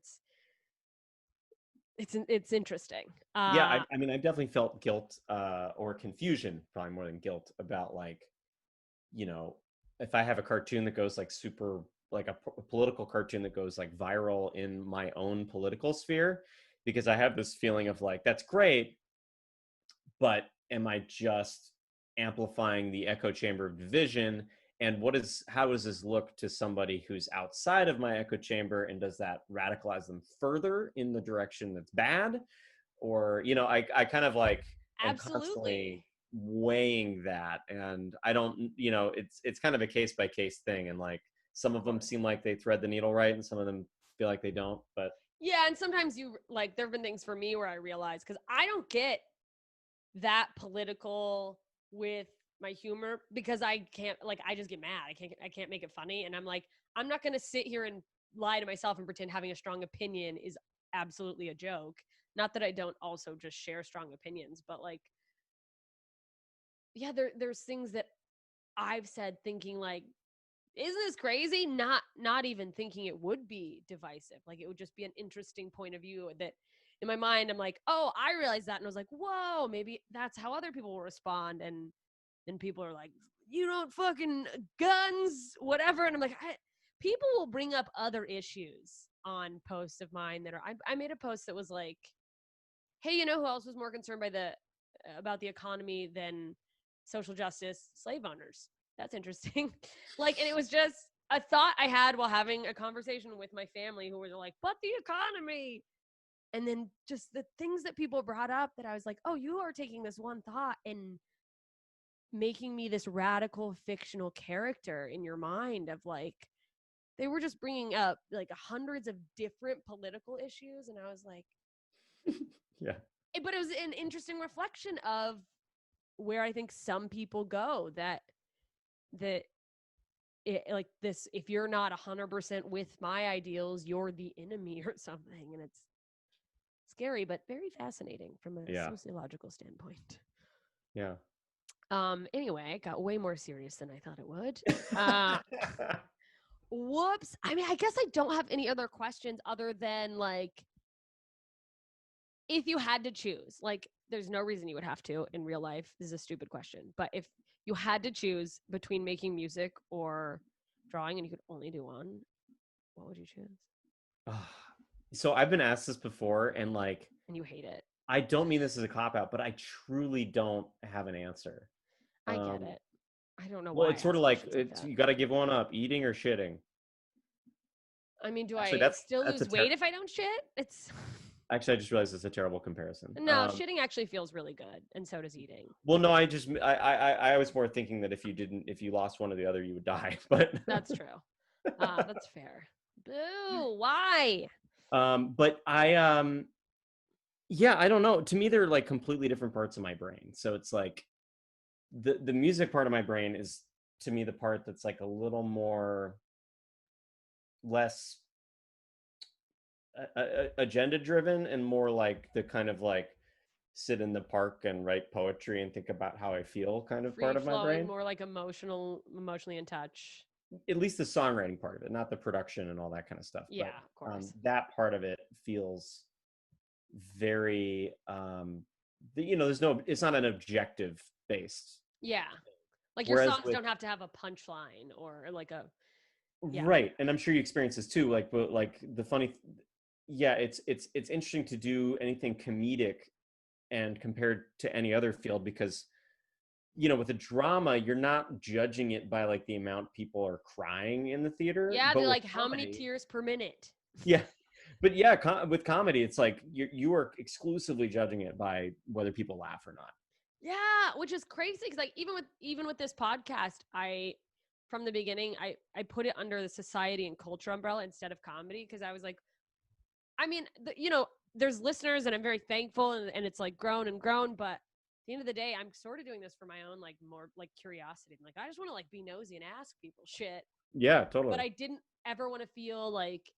it's interesting. Yeah, I mean, I definitely felt guilt or confusion, probably more than guilt, about like, if I have a cartoon that goes like super, like a political cartoon that goes like viral in my own political sphere, because I have this feeling of like, that's great, but am I just amplifying the echo chamber of division? And how does this look to somebody who's outside of my echo chamber? And does that radicalize them further in the direction that's bad? Or, I kind of like am Absolutely. constantly weighing that. And I don't, it's kind of a case by case thing. And like some of them seem like they thread the needle right, and some of them feel like they don't. But Yeah, and sometimes you like there have been things for me where I realize, because I don't get that political with my humor, because I can't, like, I just get mad. I can't make it funny, and I'm like, I'm not going to sit here and lie to myself and pretend having a strong opinion is absolutely a joke. Not that I don't also just share strong opinions, but like, yeah, there's things that I've said thinking like, isn't this crazy? Not even thinking it would be divisive. Like it would just be an interesting point of view that in my mind I'm like, oh, I realized that, and I was like, whoa, maybe that's how other people will respond. And then people are like, you don't fucking guns, whatever. And I'm like, people will bring up other issues on posts of mine that are. I made a post that was like, hey, you know who else was more concerned about the economy than social justice? Slave owners. That's interesting. Like, and it was just a thought I had while having a conversation with my family, who were like, but the economy. And then just the things that people brought up that I was like, oh, you are taking this one thought and making me this radical fictional character in your mind of like, they were just bringing up like hundreds of different political issues. And I was like, Yeah. but it was an interesting reflection of where I think some people go that like this, if you're not 100% with my ideals, you're the enemy or something. And it's scary, but very fascinating from a Yeah. sociological standpoint. Yeah. Anyway, it got way more serious than I thought it would. Whoops. I mean, I guess I don't have any other questions other than like, if you had to choose, like, there's no reason you would have to in real life. This is a stupid question, but if you had to choose between making music or drawing and you could only do one, what would you choose? So I've been asked this before, and like, And you hate it. I don't mean this as a cop out, but I truly don't have an answer. I get it. I don't know Well, why. it's sort of like you got to give one up: eating or shitting. I mean, do Actually, I still lose weight if I don't shit? It's actually, I just realized it's a terrible comparison. no, shitting actually feels really good, and so does eating. Well, no, I was more thinking that if you lost one or the other, you would die. But That's true. That's fair. Boo! Why? But yeah, I don't know. To me, they're like completely different parts of my brain. So it's like the music part of my brain is, to me, the part that's like a little more less agenda driven and more like the kind of like sit in the park and write poetry and think about how I feel kind of part of my brain. More like emotionally in touch. At least the songwriting part of it, not the production and all that kind of stuff. Yeah, but, of course. that part of it feels very, there's no, it's not an objective based. Yeah. Like Whereas your songs don't have to have a punchline or like a, yeah. Right. And I'm sure you experience this too. Like, but like the funny, it's interesting to do anything comedic and compared to any other field, because with a drama, you're not judging it by like the amount people are crying in the theater. Yeah, but they're like, comedy, how many tears per minute? Yeah. But yeah, with comedy, it's like you are exclusively judging it by whether people laugh or not. Yeah, which is crazy because like even with this podcast, from the beginning, I put it under the society and culture umbrella instead of comedy, because I was like, I mean, there's listeners and I'm very thankful and it's like grown and grown, but at the end of the day, I'm sort of doing this for my own like more like curiosity. Like I just want to like be nosy and ask people shit. Yeah, totally. But I didn't ever want to feel like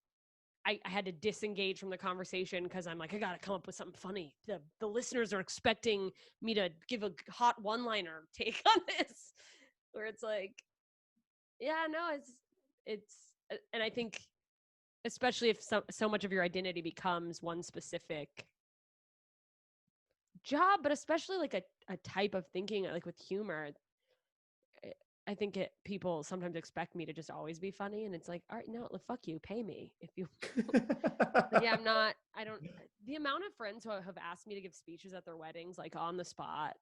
I had to disengage from the conversation because I'm like, I got to come up with something funny. The listeners are expecting me to give a hot one-liner take on this, where it's like, yeah, no, it's, and I think, especially if so much of your identity becomes one specific job, but especially like a type of thinking, like with humor, I think people sometimes expect me to just always be funny, and it's like, all right, no, fuck you, pay me if you. Yeah, the amount of friends who have asked me to give speeches at their weddings, like on the spot,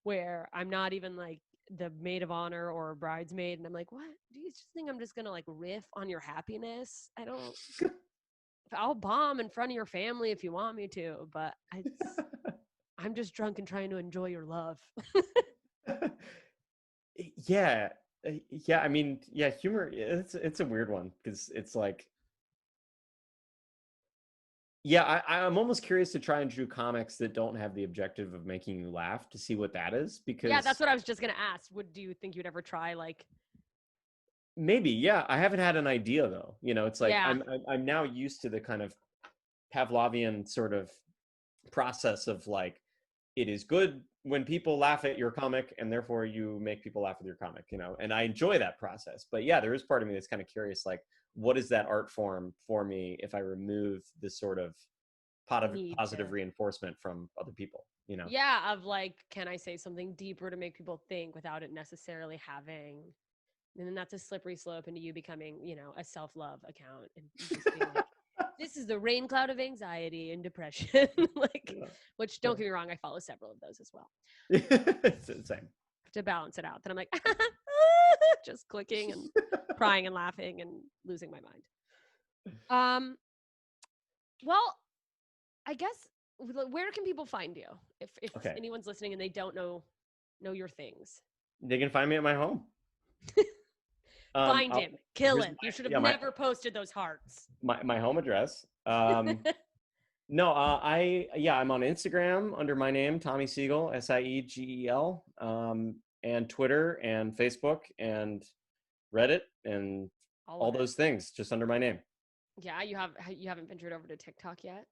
where I'm not even like the maid of honor or bridesmaid, and I'm like, what? Do you just think I'm just gonna like riff on your happiness? I'll bomb in front of your family if you want me to, but I'm just drunk and trying to enjoy your love. Yeah. I mean, yeah, humor, it's a weird one, because it's like, yeah, I'm almost curious to try and do comics that don't have the objective of making you laugh, to see what that is, because yeah, that's what I was just gonna ask. Do you think you'd ever try like? Maybe, yeah. I haven't had an idea though. It's like, Yeah. I'm now used to the kind of Pavlovian sort of process of like, it is good when people laugh at your comic, and therefore you make people laugh with your comic, and I enjoy that process. But yeah, there is part of me that's kind of curious, like, what is that art form for me if I remove this sort of positive reinforcement from other people, Yeah, of like, can I say something deeper to make people think without it necessarily having, and then that's a slippery slope into you becoming, a self-love account and just being like, this is the rain cloud of anxiety and depression. Like, yeah. Which, don't get me wrong, I follow several of those as well. Same. To balance it out. Then I'm like, just clicking and crying and laughing and losing my mind. Well, I guess, where can people find you if anyone's listening and they don't know know your things. They can find me at my home. Find him, kill here's him. my- You should have yeah, my- never posted those hearts. my home address. No, I'm on Instagram under my name, Tommy Siegel, Siegel, and Twitter and Facebook and Reddit and all of it. those things just under my name. Yeah, you haven't ventured over to TikTok yet?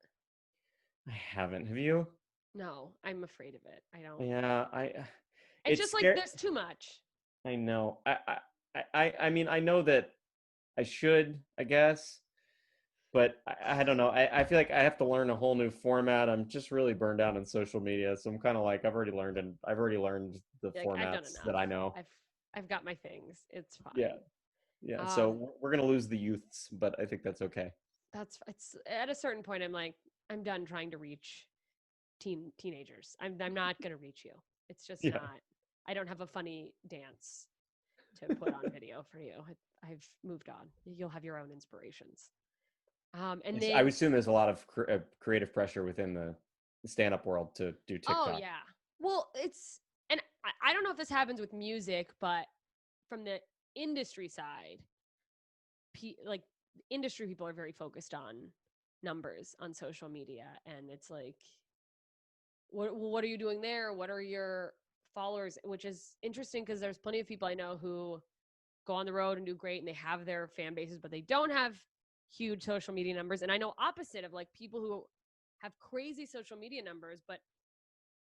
I haven't. Have you? No, I'm afraid of it. I don't. Yeah, It's just like there's too much. I know. I mean, I know that I should, I guess, but I don't know. I feel like I have to learn a whole new format. I'm just really burned out on social media, so I'm kind of like I've already learned the Like, I've done formats that I know. I've got my things. It's fine. Yeah. So we're gonna lose the youths, but I think that's okay. It's at a certain point. I'm like, I'm done trying to reach teenagers. I'm not gonna reach you. It's just not. I don't have a funny dance to put on video for you. I've moved on. You'll have your own inspirations. And then I would assume there's a lot of creative pressure within the stand-up world to do TikTok. Oh yeah. Well, and I don't know if this happens with music, but from the industry side, like industry people are very focused on numbers on social media, and it's like, what are you doing there? What are your followers? Which is interesting because there's plenty of people I know who go on the road and do great, and they have their fan bases, but they don't have huge social media numbers. And I know opposite of like people who have crazy social media numbers, but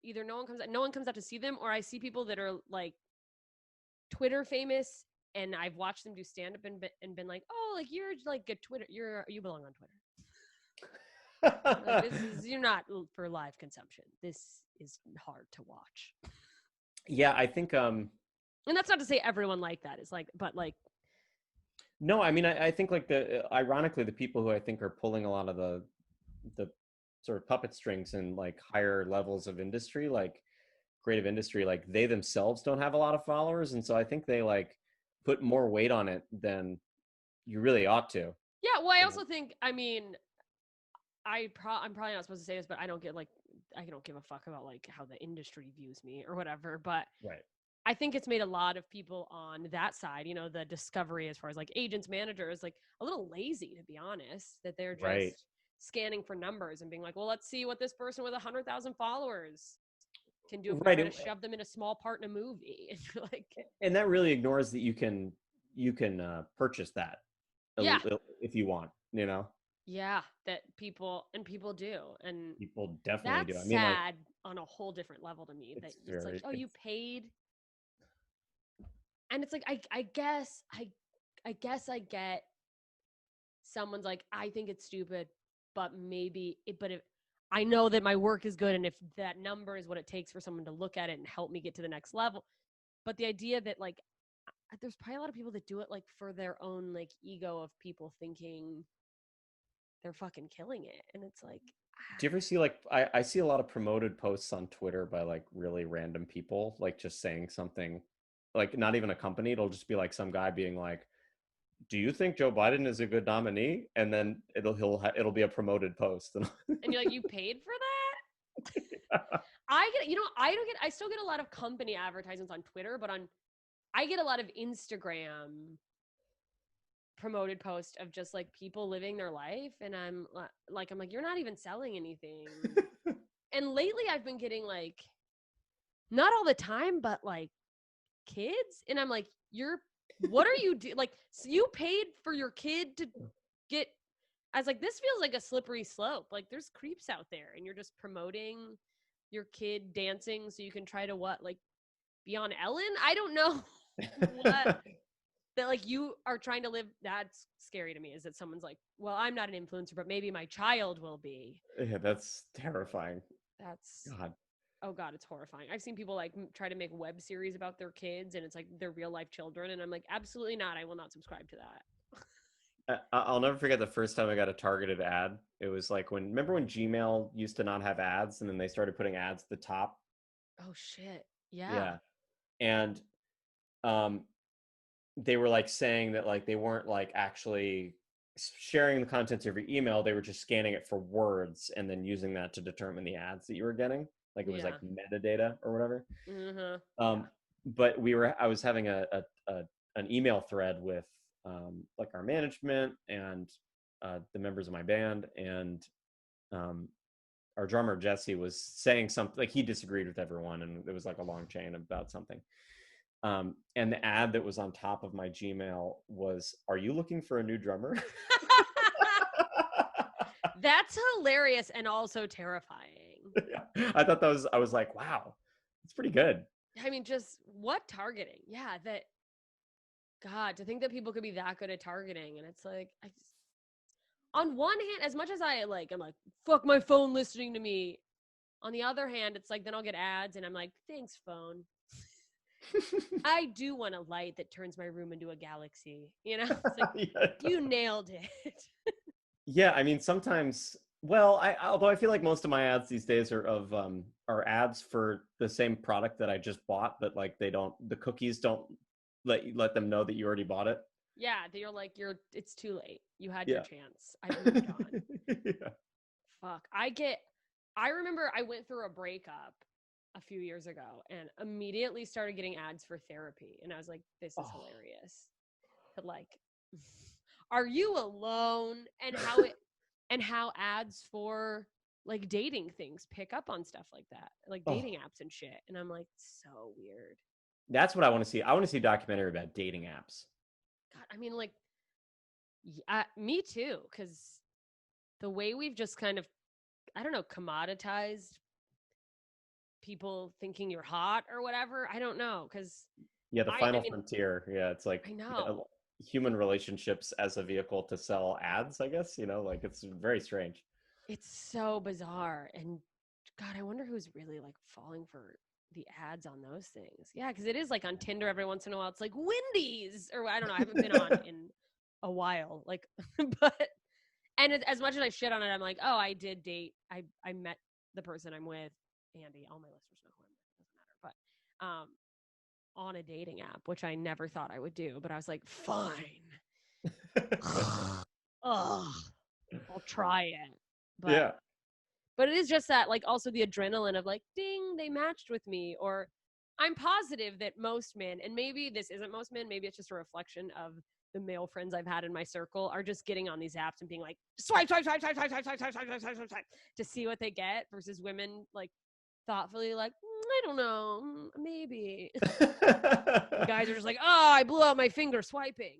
either no one comes out to see them, or I see people that are like Twitter famous, and I've watched them do stand up and been like, oh, like you're like a Twitter, you belong on Twitter. Like, you're not for live consumption. This is hard to watch. Yeah, I think and that's not to say everyone like that is like, but like, no, I mean, I think like ironically, the people who I think are pulling a lot of the sort of puppet strings and like higher levels of industry, like creative industry, like they themselves don't have a lot of followers. And so I think they like put more weight on it than you really ought to. Yeah. Well, I also think, I mean, I'm probably not supposed to say this, but I don't give a fuck about like how the industry views me or whatever. But right. I think it's made a lot of people on that side, the discovery as far as like agents, managers, like a little lazy, to be honest, that they're just scanning for numbers and being like, well, let's see what this person with 100,000 followers can do if we're going to shove them in a small part in a movie. And you're like, and that really ignores that you can purchase that if you want, Yeah, that people do, and people definitely do. I mean, sad on a whole different level to me. That it's like, oh, you paid, and it's like I guess I get someone's like, I think it's stupid, but if I know that my work is good, and if that number is what it takes for someone to look at it and help me get to the next level, but the idea that like there's probably a lot of people that do it like for their own like ego of people thinking they're fucking killing it. And it's like, do you ever see like I see a lot of promoted posts on Twitter by like really random people, like just saying something, like not even a company. It'll just be like some guy being like, do you think Joe Biden is a good nominee? And then it'll be a promoted post. And you're like, you paid for that? Yeah. I still get a lot of company advertisements on Twitter, but I get a lot of Instagram promoted post of just like people living their life, and I'm like you're not even selling anything. And lately I've been getting like, not all the time, but like kids, and I'm like, what are you do, like, so you paid for your kid to get, I was like, this feels like a slippery slope. Like there's creeps out there, and you're just promoting your kid dancing so you can try to like be on Ellen. I don't know what that like you are trying to live. That's scary to me, is that someone's like, well, I'm not an influencer, but maybe my child will be. Yeah, that's terrifying. That's God. Oh God, it's horrifying. I've seen people like try to make web series about their kids, and it's like their real life children, and I'm like, absolutely not. I will not subscribe to that. I'll never forget the first time I got a targeted ad. It was like remember when Gmail used to not have ads, and then they started putting ads at the top. Oh shit. Yeah. And they were like saying that like they weren't like actually sharing the contents of your email. They were just scanning it for words and then using that to determine the ads that you were getting. like it was Yeah. like metadata or whatever. Mm-hmm. But I was having an email thread with like our management and the members of my band, and our drummer Jesse was saying something, like he disagreed with everyone, and it was like a long chain about something. And the ad that was on top of my Gmail was, "Are you looking for a new drummer?" That's hilarious and also terrifying. Yeah. I was like, wow, it's pretty good. I mean, just what targeting? Yeah, that. God, to think that people could be that good at targeting, and it's like, on one hand, as much as I'm like, fuck my phone listening to me. On the other hand, it's like, then I'll get ads, and I'm like, thanks, phone. I do want a light that turns my room into a galaxy. You know, it's like, Yeah, you nailed it. yeah, I mean, sometimes, well, although I feel like most of my ads these days are ads for the same product that I just bought, but like the cookies don't let them know that you already bought it. Yeah, that you're like, it's too late. You had your Yeah. chance. I've moved on. Yeah. Fuck. I remember I went through a breakup a few years ago and immediately started getting ads for therapy. And I was like, this is hilarious. But like, are you alone? And how ads for like dating things pick up on stuff like that, like dating apps and shit. And I'm like, so weird. That's what I want to see. I want to see a documentary about dating apps. God, I mean, like, me too, because the way we've just kind of, I don't know, commoditized people thinking you're hot or whatever. I don't know, because Yeah, the final frontier. Yeah, it's like I know. human relationships as a vehicle to sell ads, I guess. Like it's very strange. It's so bizarre. And God, I wonder who's really like falling for the ads on those things. Yeah, because it is like on Tinder every once in a while. It's like Wendy's, or I don't know. I haven't been on in a while. Like, but as much as I shit on it, I'm like, oh, I did date. I met the person I'm with, Andy. All my listeners know who I'm with. It doesn't matter. But on a dating app, which I never thought I would do, but I was like, fine. Ugh, I'll try it. But Yeah. But it is just that, like, also the adrenaline of like, ding, they matched with me. Or I'm positive that most men, and maybe this isn't most men, maybe it's just a reflection of the male friends I've had in my circle, are just getting on these apps and being like, swipe, swipe, swipe, swipe, swipe, swipe, swipe, swipe, swipe, swipe, swipe, swipe, to see what they get, versus women like thoughtfully like, I don't know, maybe. Guys are just like, oh, I blew out my finger swiping.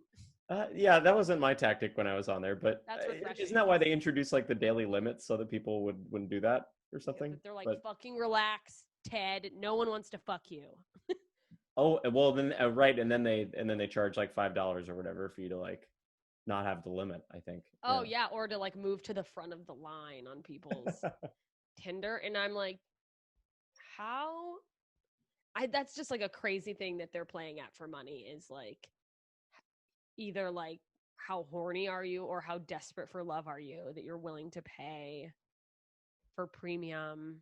Yeah, that wasn't my tactic when I was on there, but That's refreshing. isn't that why they introduced like the daily limits so that people wouldn't do that or something? Yeah, they're like, fucking relax, Ted. No one wants to fuck you. Oh, well then, right, and then they charge like $5 or whatever for you to like not have the limit, I think. Oh yeah, or to like move to the front of the line on people's Tinder, and I'm like, how? That's just like a crazy thing that they're playing at for money, is like either like how horny are you or how desperate for love are you that you're willing to pay for premium.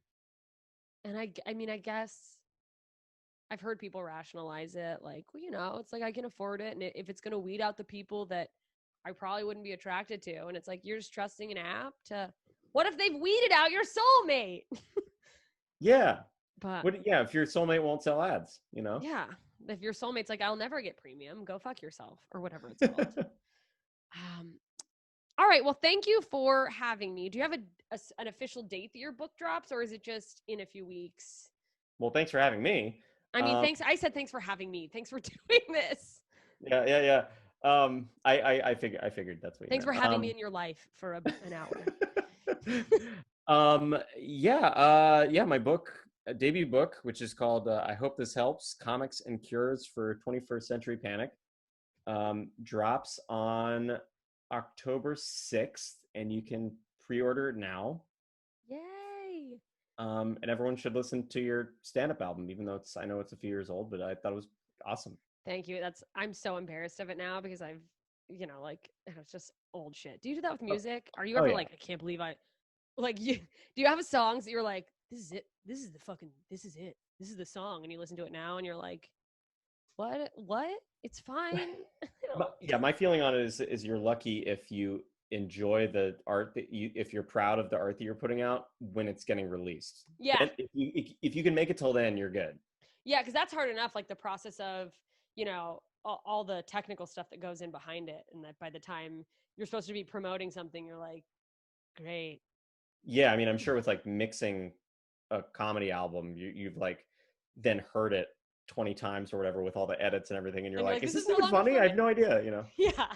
And I mean, I guess I've heard people rationalize it like, well, it's like I can afford it, and if it's going to weed out the people that I probably wouldn't be attracted to, and it's like you're just trusting an app to, what if they've weeded out your soulmate? Yeah. But if your soulmate won't sell ads, yeah, if your soulmate's like, I'll never get premium, go fuck yourself, or whatever it's called. All right, well, thank you for having me. Do you have an official date that your book drops, or is it just in a few weeks? Well, thanks for having me. I mean, thanks. I said thanks for having me. Thanks for doing this. Yeah. I figured that's what. Thanks for having me in your life for an hour. My book, debut book, which is called "I Hope This Helps: Comics and Cures for 21st Century Panic," drops on October 6th, and you can pre-order it now. Yay! And everyone should listen to your stand-up album, even though I know it's a few years old, but I thought it was awesome. Thank you. I'm so embarrassed of it now because I've, it's just old shit. Do you do that with music? Are you ever like, I can't believe do you have songs that you're like, this is it. This is it. This is the song. And you listen to it now and you're like, what? It's fine. My feeling on it is you're lucky if you enjoy the art that if you're proud of the art that you're putting out when it's getting released. Yeah. Then if you can make it till then, you're good. Yeah, because that's hard enough, like the process of, all the technical stuff that goes in behind it. And that by the time you're supposed to be promoting something, you're like, great. Yeah, I mean, I'm sure with like mixing a comedy album, you've like then heard it 20 times or whatever with all the edits and everything, and you're like, is this no even longer funny? I have no idea, Yeah.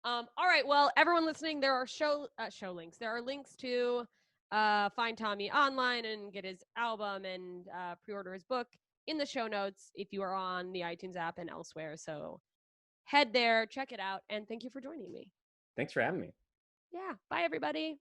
All right. Well, everyone listening, there are show links. There are links to find Tommy online and get his album and pre-order his book in the show notes if you are on the iTunes app and elsewhere. So head there, check it out, and thank you for joining me. Thanks for having me. Yeah. Bye, everybody.